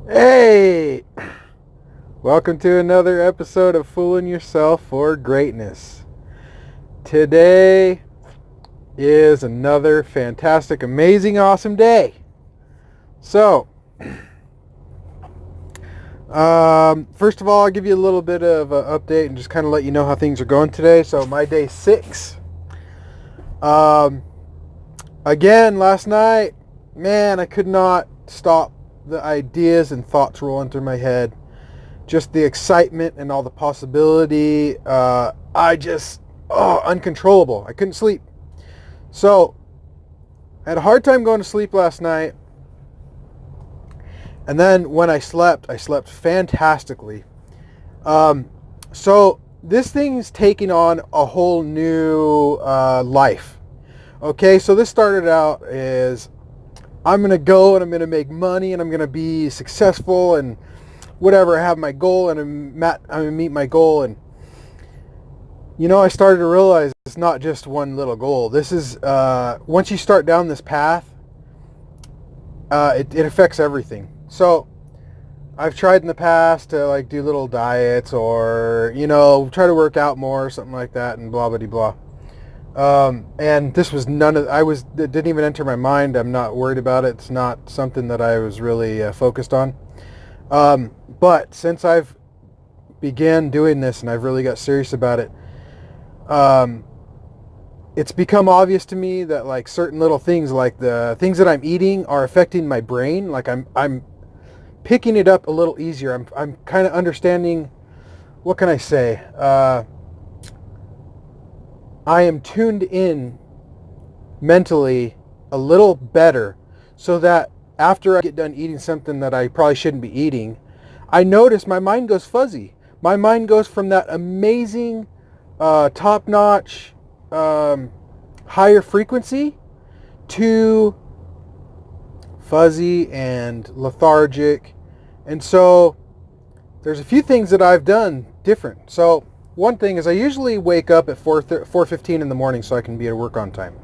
Hey! Welcome to another episode of Fooling Yourself for Greatness. Today is another fantastic, amazing, awesome day. So, first of all, I'll give you a little bit of an update and just kind of let you know how things are going today. So, my day 6. Um, Again, last night, man, I could not stop the ideas and thoughts rolling through my head. Just the excitement and all the possibility. Uncontrollable. I couldn't sleep. So, I had a hard time going to sleep last night. And then when I slept fantastically. So, this thing's taking on a whole new life. Okay, so this started out as I'm going to go and I'm going to make money and I'm going to be successful and whatever. I have my goal and I'm going to meet my goal. And, I started to realize it's not just one little goal. This is, once you start down this path, it affects everything. So I've tried in the past to do little diets or, try to work out more or something like that and blah, blah, blah. And this was it didn't even enter my mind. I'm not worried about it. It's not something that I was really focused on. But since I've began doing this and I've really got serious about it, it's become obvious to me that certain little things, like the things that I'm eating, are affecting my brain. Like I'm picking it up a little easier. I'm kind of understanding. What can I say? I am tuned in mentally a little better, so that after I get done eating something that I probably shouldn't be eating, I notice my mind goes fuzzy. My mind goes from that amazing, top-notch, higher frequency to fuzzy and lethargic. And so there's a few things that I've done different. So one thing is I usually wake up at 4:15 in the morning so I can be at work on time.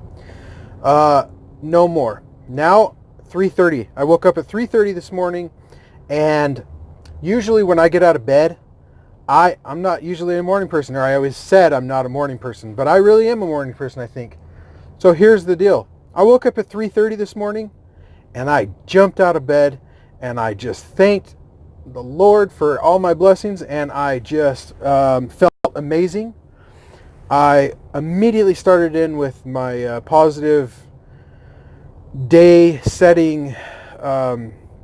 No more. Now 3:30. I woke up at 3:30 this morning, and usually when I get out of bed, I'm not usually a morning person, or I always said I'm not a morning person, but I really am a morning person, I think. So here's the deal. I woke up at 3:30 this morning, and I jumped out of bed, and I just thanked the Lord for all my blessings, and I just felt amazing. I immediately started in with my positive day setting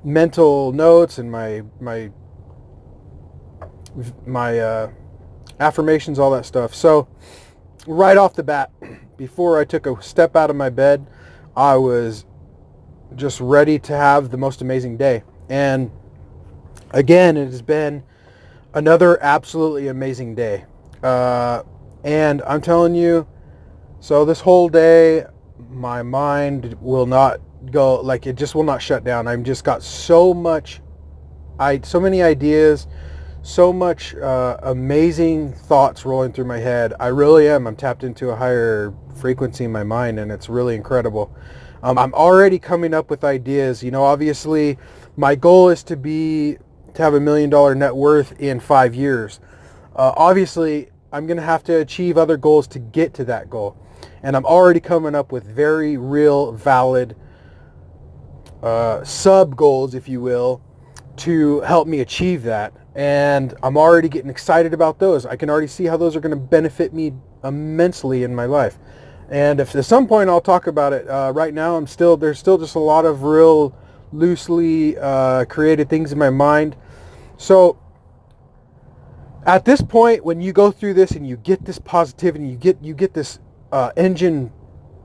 mental notes and my affirmations, all that stuff. So right off the bat, before I took a step out of my bed, I was just ready to have the most amazing day. And again, it has been another absolutely amazing day. And I'm telling you, so this whole day, my mind will not go, it just will not shut down. I've just got so many ideas, so much amazing thoughts rolling through my head. I really am. I'm tapped into a higher frequency in my mind, and it's really incredible. I'm already coming up with ideas. Obviously, my goal is to have $1 million net worth in 5 years. Obviously, I'm going to have to achieve other goals to get to that goal. And I'm already coming up with very real, valid sub-goals, if you will, to help me achieve that. And I'm already getting excited about those. I can already see how those are going to benefit me immensely in my life. And if at some point I'll talk about it. Right now, there's still just a lot of real loosely created things in my mind. So at this point, when you go through this and you get this positivity, you get this engine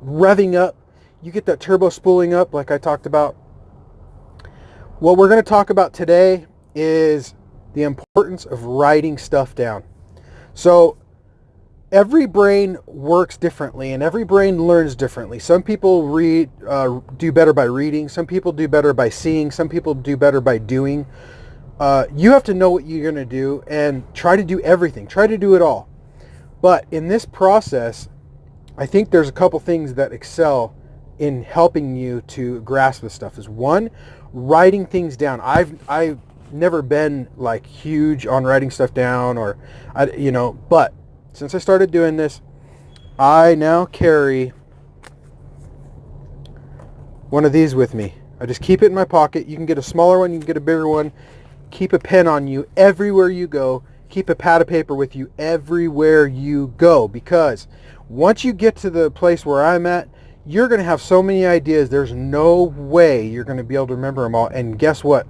revving up, you get that turbo spooling up like I talked about. What we're going to talk about today is the importance of writing stuff down. So every brain works differently, and every brain learns differently. Some people do better by reading. Some people do better by seeing. Some people do better by doing. You have to know what you're going to do and try to do everything. Try to do it all. But in this process, I think there's a couple things that excel in helping you to grasp this stuff is, one, writing things down. I've never been like huge on writing stuff down, or but since I started doing this, I now carry one of these with me. I just keep it in my pocket. You can get a smaller one, you can get a bigger one. Keep a pen on you everywhere you go. Keep a pad of paper with you everywhere you go, because once you get to the place where I'm at, you're going to have so many ideas, there's no way you're going to be able to remember them all. And guess what?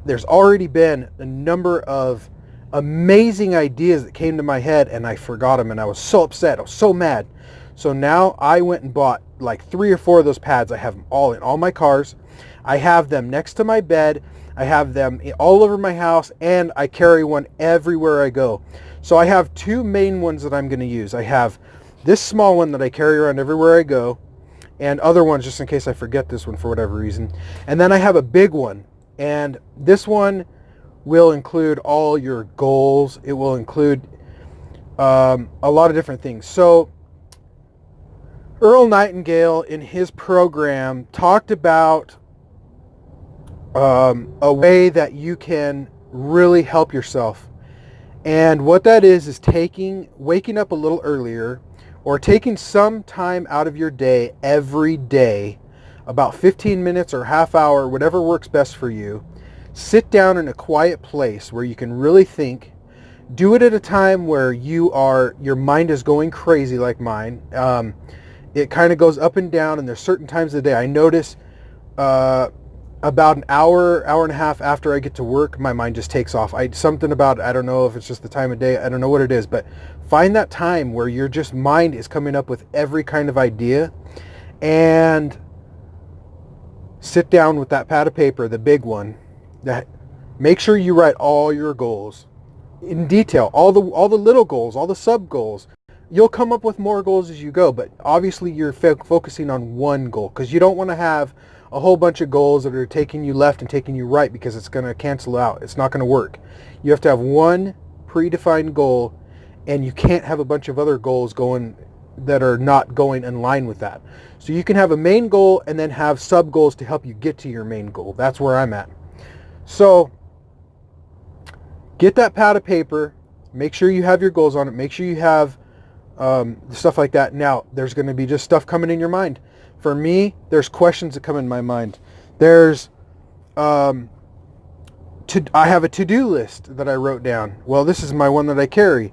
There's already been a number of amazing ideas that came to my head, and I forgot them, and I was so upset. I was so mad. So now I went and bought like 3 or 4 of those pads. I have them all in all my cars. I have them next to my bed. I have them all over my house, and I carry one everywhere I go. So I have 2 main ones that I'm going to use. I have this small one that I carry around everywhere I go, and other ones just in case I forget this one for whatever reason. And then I have a big one, and this one will include all your goals. It will include a lot of different things. So Earl Nightingale in his program talked about a way that you can really help yourself. And what that is waking up a little earlier, or taking some time out of your day every day, about 15 minutes or half hour, whatever works best for you. Sit down in a quiet place where you can really think. Do it at a time where your mind is going crazy like mine. It kind of goes up and down, and there's certain times of the day. I notice about an hour and a half after I get to work, my mind just takes off. I don't know if it's just the time of day. I don't know what it is, but find that time where your just mind is coming up with every kind of idea, and sit down with that pad of paper, the big one. Make sure you write all your goals in detail, all the little goals, all the sub goals. You'll come up with more goals as you go, but obviously you're focusing on one goal, because you don't want to have a whole bunch of goals that are taking you left and taking you right, because it's going to cancel out. It's not going to work. You have to have one predefined goal, and you can't have a bunch of other goals going that are not going in line with that. So you can have a main goal and then have sub goals to help you get to your main goal. That's where I'm at. So get that pad of paper. Make sure you have your goals on it. Make sure you have stuff like that. Now, there's going to be just stuff coming in your mind. For me, there's questions that come in my mind. There's, I have a to-do list that I wrote down. Well, this is my one that I carry.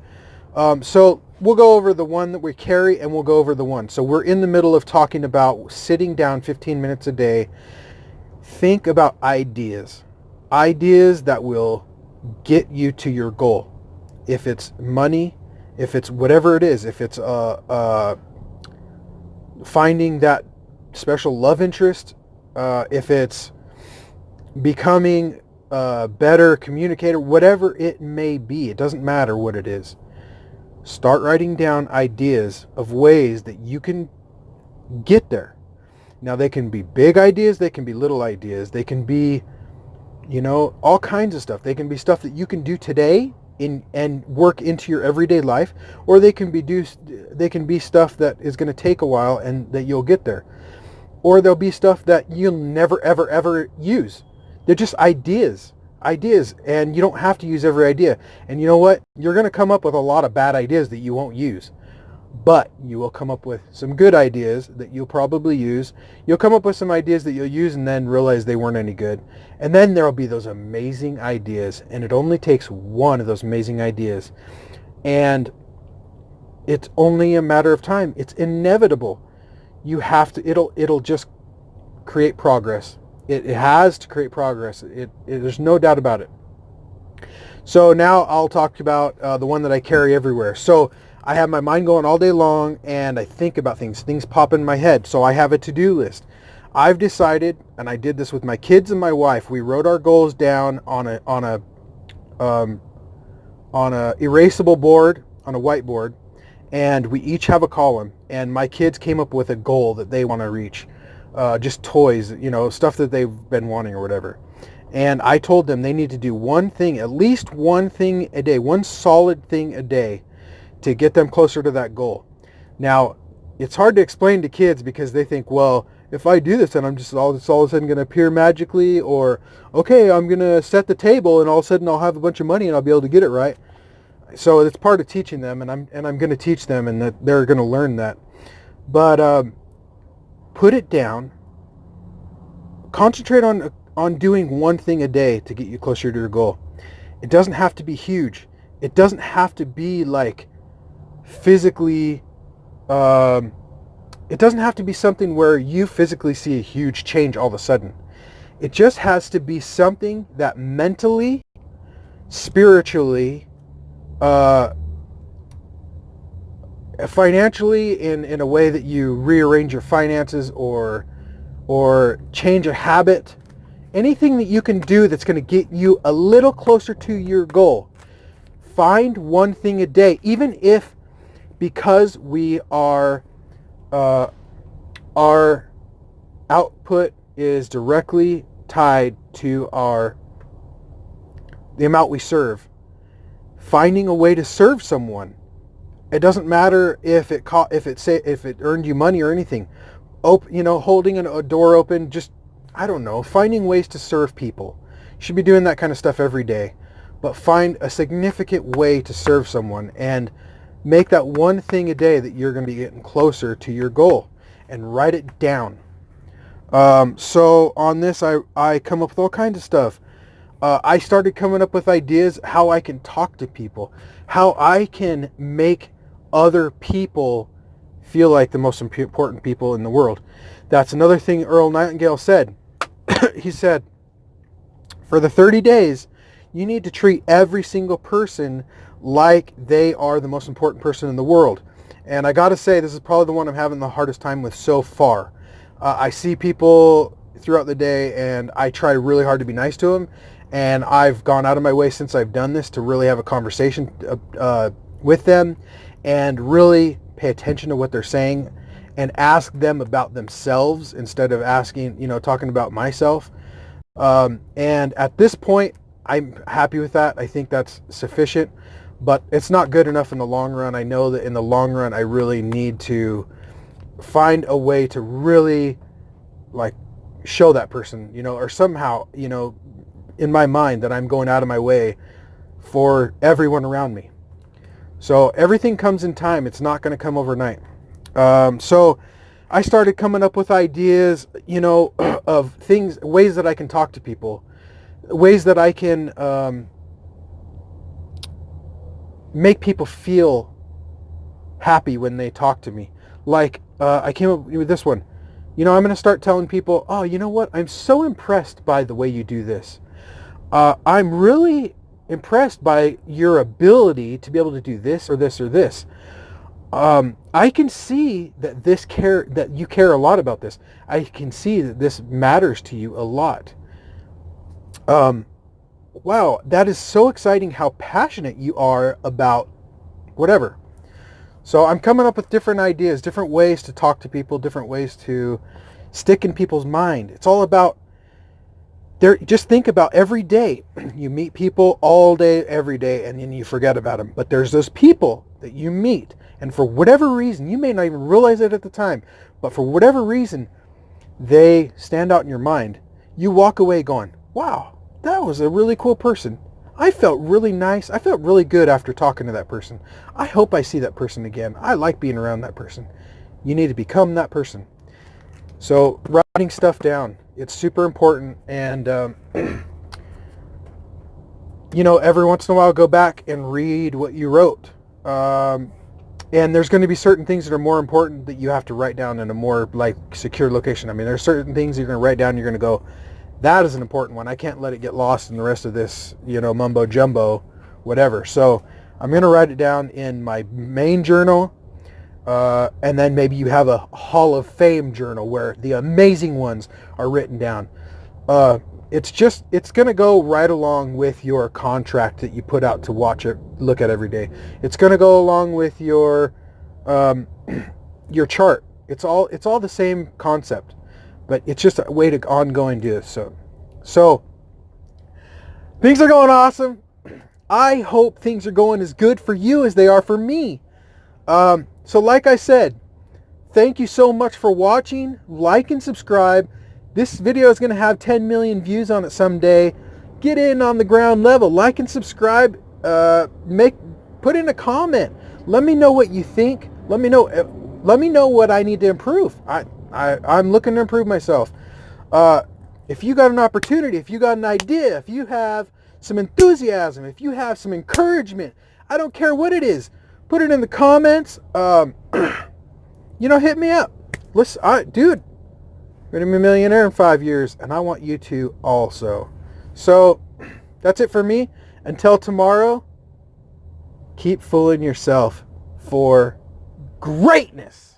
So we'll go over the one that we carry, and we'll go over the one. So we're in the middle of talking about sitting down 15 minutes a day. Think about ideas that will get you to your goal. If it's money, if it's whatever it is, if it's finding that special love interest, if it's becoming a better communicator, whatever it may be, it doesn't matter what it is. Start writing down ideas of ways that you can get there. Now, they can be big ideas, they can be little ideas, they can be, all kinds of stuff. They can be stuff that you can do today and work into your everyday life, or they can be stuff that is going to take a while and that you'll get there. Or there'll be stuff that you'll never, ever, ever use. They're just ideas, and you don't have to use every idea. And you know what? You're going to come up with a lot of bad ideas that you won't use. But you will come up with some good ideas that you'll probably use. You'll come up with some ideas that you'll use and then realize they weren't any good. And then there'll be those amazing ideas. And it only takes one of those amazing ideas. And it's only a matter of time. It's inevitable. You have to, it'll just create progress. It has to create progress. There's no doubt about it. So now I'll talk about the one that I carry everywhere. So I have my mind going all day long, and I think about things. Things pop in my head. So I have a to-do list. I've decided, and I did this with my kids and my wife. We wrote our goals down on a erasable board, on a whiteboard, and we each have a column. And my kids came up with a goal that they want to reach, just toys, stuff that they've been wanting or whatever. And I told them they need to do one thing, at least one thing a day, one solid thing a day, to get them closer to that goal. Now, it's hard to explain to kids because they think, well, if I do this, then I'm just all of a sudden going to appear magically, or okay, I'm going to set the table and all of a sudden I'll have a bunch of money and I'll be able to get it right. So it's part of teaching them, and I'm going to teach them, and that they're going to learn that. But put it down. Concentrate on doing one thing a day to get you closer to your goal. It doesn't have to be huge. It doesn't have to be like physically. It doesn't have to be something where you physically see a huge change all of a sudden. It just has to be something that mentally, spiritually, financially, in a way that you rearrange your finances or change a habit, anything that you can do that's going to get you a little closer to your goal. Find one thing a day, even if, because we are our output is directly tied to the amount we serve. Finding a way to serve someone. It doesn't matter if it earned you money or anything. Holding a door open, just, I don't know, finding ways to serve people. You should be doing that kind of stuff every day. But find a significant way to serve someone and make that one thing a day that you're going to be getting closer to your goal, and write it down. So on this, I come up with all kinds of stuff. I started coming up with ideas how I can talk to people, how I can make other people feel like the most important people in the world. That's another thing Earl Nightingale said. He said, for the 30 days, you need to treat every single person like they are the most important person in the world. And I got to say, this is probably the one I'm having the hardest time with so far. I see people throughout the day, and I try really hard to be nice to them. And I've gone out of my way since I've done this to really have a conversation with them and really pay attention to what they're saying and ask them about themselves instead of talking about myself. And at this point, I'm happy with that. I think that's sufficient, but it's not good enough in the long run. I know that in the long run, I really need to find a way to really show that person, or somehow, in my mind, that I'm going out of my way for everyone around me. So everything comes in time. It's not going to come overnight. So I started coming up with ideas, of ways that I can talk to people, ways that I can make people feel happy when they talk to me. I came up with this one. I'm going to start telling people, oh, you know what? I'm so impressed by the way you do this. I'm really impressed by your ability to be able to do this or this or this. I can see that that you care a lot about this. I can see that this matters to you a lot. Wow, that is so exciting how passionate you are about whatever. So I'm coming up with different ideas, different ways to talk to people, different ways to stick in people's mind. It's all about just think about every day. You meet people all day, every day, and then you forget about them. But there's those people that you meet, and for whatever reason, you may not even realize it at the time, but for whatever reason, they stand out in your mind. You walk away going, wow, that was a really cool person. I felt really nice. I felt really good after talking to that person. I hope I see that person again. I like being around that person. You need to become that person. So writing stuff down, it's super important. And, every once in a while, go back and read what you wrote. And there's going to be certain things that are more important that you have to write down in a more secure location. I mean, there's certain things you're going to write down. You're going to go, that is an important one. I can't let it get lost in the rest of this, mumbo jumbo, whatever. So I'm going to write it down in my main journal. And then maybe you have a Hall of Fame journal where the amazing ones are written down. It's going to go right along with your contract that you put out to look at every day. It's going to go along with your chart. It's all the same concept. But it's just a way to ongoing do this. So things are going awesome. I hope things are going as good for you as they are for me. So like I said, thank you so much for watching. Like and subscribe. This video is going to have 10 million views on it someday. Get in on the ground level. Like and subscribe. Put in a comment. Let me know what you think. Let me know what I need to improve. I'm looking to improve myself. If you got an opportunity, if you got an idea, if you have some enthusiasm, if you have some encouragement, I don't care what it is, put it in the comments. Hit me up. Listen, dude, I'm going to be a millionaire in 5 years, and I want you to also. So that's it for me. Until tomorrow, keep fooling yourself for greatness.